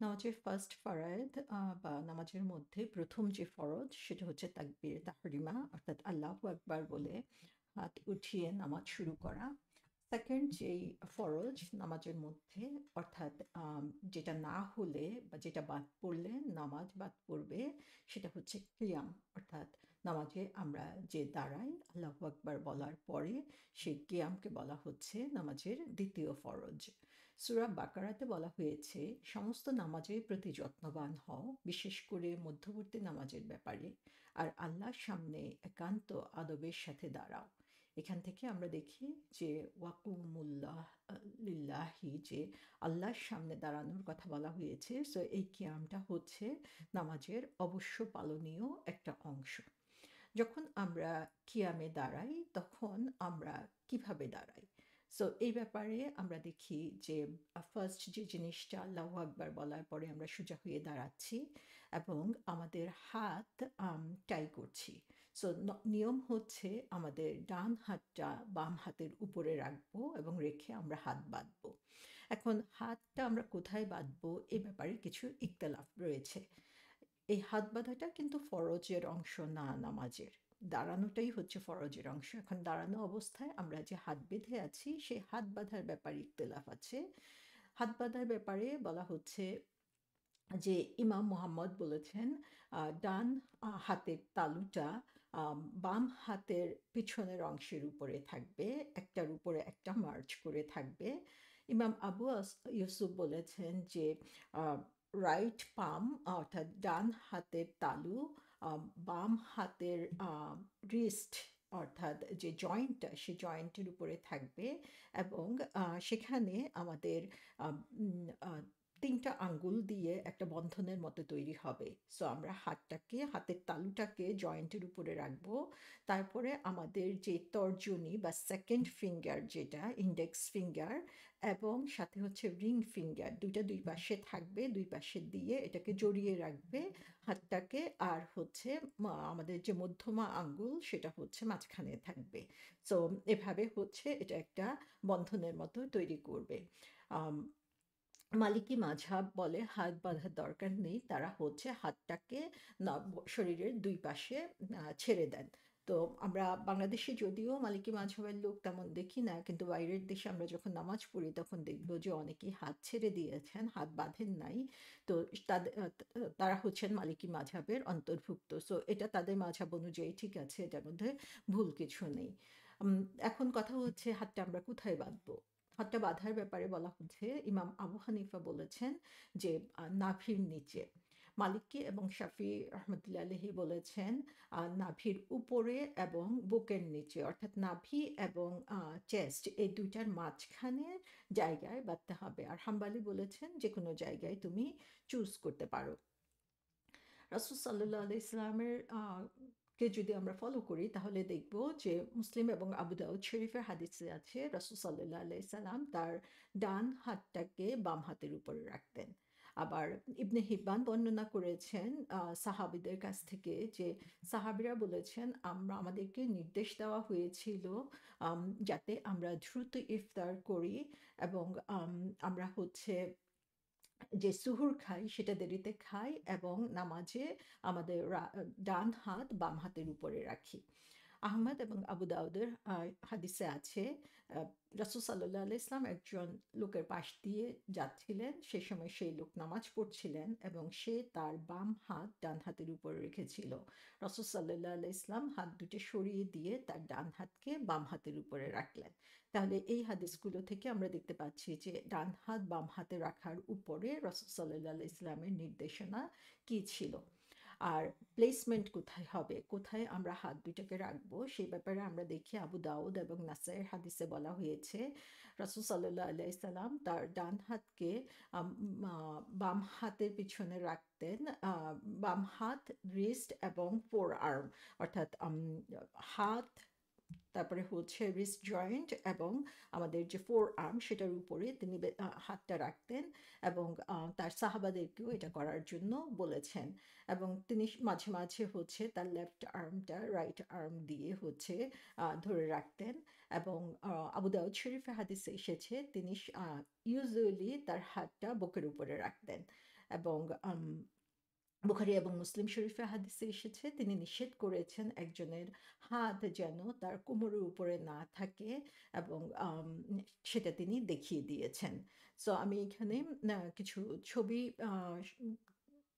নামাজের ফার্স্ট ফারায়েদ বা নামাজের মধ্যে প্রথম যে ফরজ সেটা হচ্ছে তাকবীর তাহরিমা, অর্থাৎ আল্লাহু আকবার বলে হাত উঠিয়ে নামাজ শুরু করা। সেকেন্ড যেই ফরজ নামাজের মধ্যে, অর্থাৎ যেটা না হলে বা যেটা বাদ পড়লে নামাজ বাদ পড়বে, সেটা হচ্ছে কিয়াম, অর্থাৎ নামাজে আমরা যে দাঁড়াই আল্লাহু আকবার বলার পরে সেই কিয়ামকে বলা হচ্ছে নামাজের দ্বিতীয় ফরজ। সূরা বাকারাতে বলা হয়েছে, সমস্ত নামাজের প্রতি যত্নবান হও, বিশেষ করে মধ্যবর্তী নামাজের ব্যাপারে, আর আল্লাহর সামনে একান্ত আদবের সাথে দাঁড়াও। এখান থেকে আমরা দেখি যে ওয়াকুমুল্লাহ লিল্লাহি, যে আল্লাহর সামনে দাঁড়ানোর কথা বলা হয়েছে। সো এই কিয়ামটা হচ্ছে নামাজের অবশ্য পালনীয় একটা অংশ। যখন আমরা কিয়ামে দাঁড়াই তখন আমরা কিভাবে দাঁড়াই? সো এই ব্যাপারে আমরা দেখি যে ফার্স্ট যে জিনিসটা, আল্লাহু আকবার বলার পরে আমরা সোজা হয়ে দাঁড়াচ্ছি এবং আমাদের হাত টাই করছি। সো নিয়ম হচ্ছে আমাদের ডান হাতটা বাম হাতের উপরে রাখবো এবং রেখে আমরা হাত বাঁধবো। এখন হাতটা আমরা কোথায় বাঁধবো এ ব্যাপারে কিছু ইখতিলাফ রয়েছে। এই হাত বাঁধাটা কিন্তু ফরজের অংশ না নামাজের। দাঁড়ানোটাই হচ্ছে ফরজের অংশ। এখন দাঁড়ানো অবস্থায় আমরা যে হাত বেঁধে আছি সেই হাত বাঁধার ব্যাপারে ইখতিলাফ আছে। হাত বাঁধার ব্যাপারে বলা হচ্ছে যে ইমাম মুহাম্মদ বলেছেন ডান হাতের তালুটা বাম হাতের পিছনের অংশের উপরে থাকবে, একটার উপরে একটা মার্চ করে থাকবে। ইমাম ইউসুফ বলেছেন যে রাইট পাম, অর্থাৎ ডান হাতের তালু বাম হাতের রিস্ট, অর্থাৎ যে জয়েন্টটা সে জয়েন্টের উপরে থাকবে এবং সেখানে আমাদের আহ, উম, আহ, ৩টা আঙ্গুল দিয়ে একটা বন্ধনের মতো তৈরি হবে। সো আমরা হাতের তালুটাকে জয়েন্টের উপরে রাখবো। তারপরে আমাদের যে তর্জনী বা সেকেন্ড ফিঙ্গার, যেটা ইন্ডেক্স ফিঙ্গার এবং সাথে হচ্ছে রিং ফিঙ্গার, দুইটা দুই পাশে থাকবে, দুই পাশে দিয়ে এটাকে জড়িয়ে রাখবে হাতটাকে। আর হচ্ছে আমাদের যে মধ্যমা আঙ্গুল সেটা হচ্ছে মাঝখানে থাকবে। সো এভাবে হচ্ছে এটা একটা বন্ধনের মতো তৈরি করবে। আম, মালিকি মাঝহাব বলে হাত বাঁধার দরকার নেই, তারা হচ্ছে হাতটাকে শরীরের দুই পাশে ছেড়ে দেন। তো আমরা বাংলাদেশে যদিও মালিকি মাঝহাবের লোক তেমন দেখি না, কিন্তু বাইরের দেশে আমরা যখন নামাজ পড়ি তখন দেখবো যে অনেকেই হাত ছেড়ে দিয়েছেন, হাত বাঁধেন নাই। তো তাদের তারা হচ্ছেন মালিকি মাঝহাবের অন্তর্ভুক্ত। সো এটা তাদের মাঝহাব অনুযায়ী ঠিক আছে, এটার মধ্যে ভুল কিছু নেই। এখন কথা হচ্ছে হাতটা আমরা কোথায় বাঁধবো? হাতটা বাঁধার ব্যাপারে বলা হচ্ছে, ইমাম আবু হানিফা বলেছেন যে নাভির নিচে। মালিকি এবং শাফি রহমতুল্লাহ আলাইহি বলেছেন নাভির উপরে এবং বুকের নিচে, অর্থাৎ নাভি এবং চেস্ট এই দুইটার মাঝখানে জায়গায় বাঁধতে হবে। আর হাম্বালি বলেছেন যে কোনো জায়গায় তুমি চুজ করতে পারো। রাসূল সাল্লাল্লাহু আলাইহি ইসলামের কে যদি আমরা ফলো করি তাহলে দেখব যে মুসলিম এবং আবু দাউদ শরীফের হাদিসে আছে রাসূল সাল্লাল্লাহু আলাইহি সাল্লাম তার ডান হাতটাকে বাম হাতের উপরে রাখতেন। আবার ইবনে হিব্বান বর্ণনা করেছেন সাহাবীদের কাছ থেকে যে সাহাবীরা বলেছেন আমাদেরকে নির্দেশ দেওয়া হয়েছিল যাতে আমরা দ্রুত ইফতার করি এবং আমরা হচ্ছে যে সুহুর খাই সেটা দেরিতে খাই এবং নামাজে আমাদের ডান হাত বাম হাতের উপরে রাখি। আহমদ এবং আবু দাউদের হাদিসে আছে রাসূল সাল্লাল্লাহু আলাইহি ইসলাম একজন লোকের পাশ দিয়ে যাচ্ছিলেন, সে সময় সেই লোক নামাজ পড়ছিলেন এবং সে তার বাম হাত ডান হাতের উপরে রেখেছিল। রাসূল সাল্লাল্লাহু আলাইহি ইসলাম হাত দুটো সরিয়ে দিয়ে তার ডান হাতকে বাম হাতের উপরে রাখলেন। তাহলে এই হাদিসগুলো থেকে আমরা দেখতে পাচ্ছি যে ডান হাত বাম হাতে রাখার উপরে রাসূল সাল্লাল্লাহু আলাইহি ইসলামের নির্দেশনা কি ছিল। আর প্লেসমেন্ট কোথায় হবে, কোথায় আমরা হাত দুইটাকে রাখবো, সেই ব্যাপারে আমরা দেখি আবু দাউদ এবং নাসাইয়ের হাদিসে বলা হয়েছে রাসূল সাল্লাল্লাহু আলাইহি সাল্লাম তার ডান হাতকে বাম হাতের পিছনে রাখতেন। বাম হাত, রিস্ট এবং ফোর আর্ম, অর্থাৎ হাত, তারপরে হচ্ছে রিস্ট জয়েন্ট এবং আমাদের যে ফোর আর্ম সেটার উপরে তিনি হাতটা রাখতেন এবং তার সাহাবাদেরকেও এটা করার জন্য বলেছেন। এবং তিনি মাঝে মাঝে হচ্ছে তার লেফট আর্মটা রাইট আর্ম দিয়ে হচ্ছে ধরে রাখতেন। এবং আবু দাউদ শরীফের হাদিসে এসেছে তিনি ইউজুয়ালি তার হাতটা বুকের উপরে রাখতেন। এবং বুখারী এবং মুসলিম শরীফের হাদিসে এসেছে তিনি নিষেধ করেছেন একজনের হাত যেন তার কোমরের উপরে না থাকে এবং সেটা তিনি দেখিয়ে দিয়েছেন। সো আমি এখানে কিছু ছবি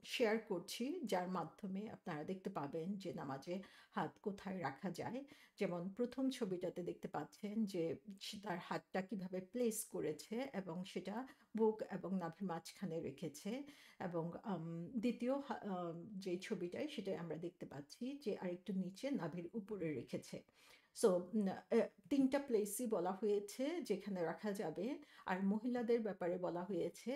শেয়ার করছি যার মাধ্যমে আপনারা দেখতে পাবেন যে নামাজে হাত কোথায় রাখা যায়। যেমন প্রথম ছবিটাতে দেখতে পাচ্ছেন যে তার হাতটা কিভাবে প্লেস করেছে এবং সেটা বুক এবং নাভির মাঝখানে রেখেছে এবং দ্বিতীয় যে ছবিটায় সেটাই আমরা দেখতে পাচ্ছি যে আরেকটু নিচে নাভির উপরে রেখেছে। সো ৩টা প্লেসই বলা হয়েছে যেখানে রাখা যাবে। আর মহিলাদের ব্যাপারে বলা হয়েছে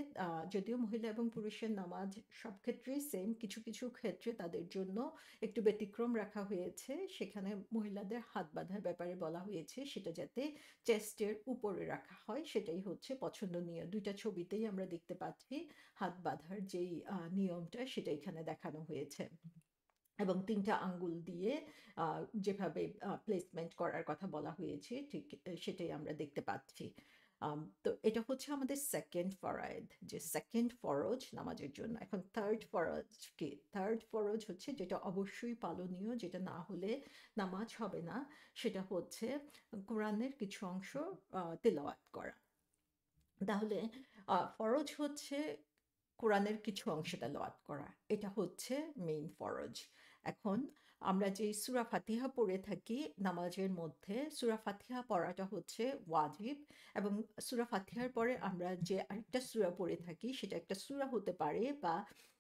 যদিও মহিলা এবং পুরুষের নামাজ সব ক্ষেত্রেই সেম, কিছু কিছু ক্ষেত্রে তাদের জন্য একটু ব্যতিক্রম রাখা হয়েছে। সেখানে মহিলাদের হাত বাঁধার ব্যাপারে বলা হয়েছে সেটা যাতে চেস্টের উপরে রাখা হয়, সেটাই হচ্ছে পছন্দনীয়। ২টা ছবিতেই আমরা দেখতে পাচ্ছি হাত বাঁধার যেই নিয়মটা সেটা এখানে দেখানো হয়েছে এবং ৩টা আঙ্গুল দিয়ে যেভাবে প্লেসমেন্ট করার কথা বলা হয়েছে ঠিক সেটাই আমরা দেখতে পাচ্ছি। তো এটা হচ্ছে আমাদের সেকেন্ড ফরায়েদ, যে সেকেন্ড ফরজ নামাজের জন্য। এখন থার্ড ফরজ কি? থার্ড ফরজ হচ্ছে যেটা অবশ্যই পালনীয়, যেটা না হলে নামাজ হবে না, সেটা হচ্ছে কোরআনের কিছু অংশ তেলাওয়াত করা। তাহলে ফরজ হচ্ছে কোরআনের কিছু অংশ তেলাওয়াত করা, এটা হচ্ছে মেইন ফরজ। এখন আমরা যে সূরা ফাতিহা পড়ে থাকি নামাজের মধ্যে, সূরা ফাতিহা পড়াটা হচ্ছে ওয়াজিব এবং সূরা ফাতিহার পরে আমরা যে আরেকটা সূরা পড়ে থাকি সেটা একটা সূরা হতে পারে বা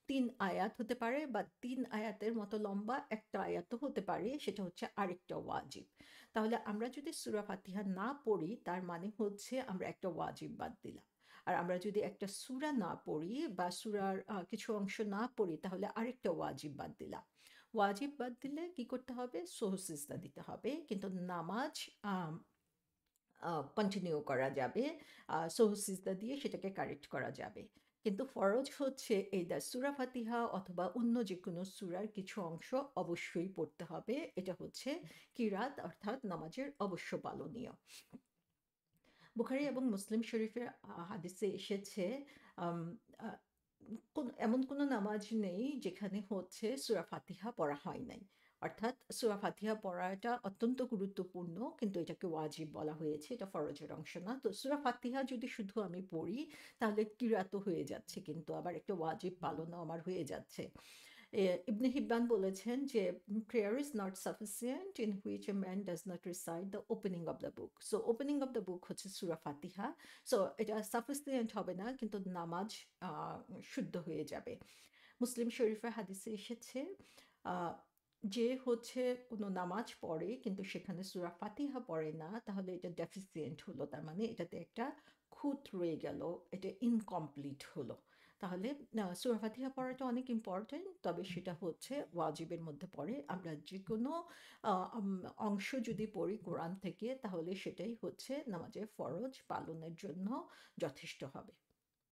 ৩ আয়াত হতে পারে বা ৩ আয়াতের মতো লম্বা একটা আয়াতও হতে পারে, সেটা হচ্ছে আরেকটা ওয়াজিব। তাহলে আমরা যদি সূরা ফাতিহা না পড়ি তার মানে হচ্ছে আমরা একটা ওয়াজিব বাদ দিলাম। আর আমরা যদি একটা সূরা না পড়ি বা সূরার কিছু অংশ না পড়ি তাহলে আরেকটা ওয়াজিব বাদ দিলাম। ওয়াজিব বাদ দিলে কি করতে হবে? সহজ সিজদা দিতে হবে, কিন্তু নামাজ কন্টিনিউ করা যাবে, সহজ সিজদা দিয়ে সেটাকে কারেক্ট করা যাবে। কিন্তু ফরজ হচ্ছে এইদার সূরা ফাতিহা অথবা অন্য যে কোনো সূরার কিছু অংশ অবশ্যই পড়তে হবে। এটা হচ্ছে কিরাত অর্থাৎ নামাজের অবশ্য পালনীয়। বুখারী এবং মুসলিম শরীফের হাদিসে এসেছে আম আ এমন কোনো নামাজ নেই যেখানে হচ্ছে সূরা ফাতিহা পড়া হয় নাই। অর্থাৎ সূরা ফাতিহা পড়াটা অত্যন্ত গুরুত্বপূর্ণ, কিন্তু এটাকে ওয়াজিব বলা হয়েছে, এটা ফরজের অংশ না। তো সূরা ফাতিহা যদি শুধু আমি পড়ি তাহলে কিরাতও হয়ে যাচ্ছে, কিন্তু আবার একটা ওয়াজিব পালনও আমার হয়ে যাচ্ছে। ইবনে হিব্বান বলেছেন যে prayer is not sufficient in which a man does not recite the opening of the book. So opening of the book হচ্ছে সূরা ফাতিহা। সো এটা সাফিসিয়েন্ট হবে না, কিন্তু নামাজ শুদ্ধ হয়ে যাবে। মুসলিম শরীফের হাদিসে এসেছে আহ, যে হচ্ছে কোনো নামাজ পড়ে কিন্তু সেখানে সূরা ফাতিহা পড়ে না তাহলে এটা ডেফিসিয়েন্ট হলো, তার মানে এটাতে একটা খুঁত রয়ে গেল, এটা ইনকমপ্লিট হলো। তাহলে সূরা ফাতিহা পড়াটা অনেক ইম্পর্টেন্ট, তবে সেটা হচ্ছে ওয়াজিবের মধ্যে পড়ে। আমরা যে কোনো অংশ যদি পড়ি কোরআন থেকে তাহলে সেটাই হচ্ছে নামাজের ফরজ পালনের জন্য যথেষ্ট হবে।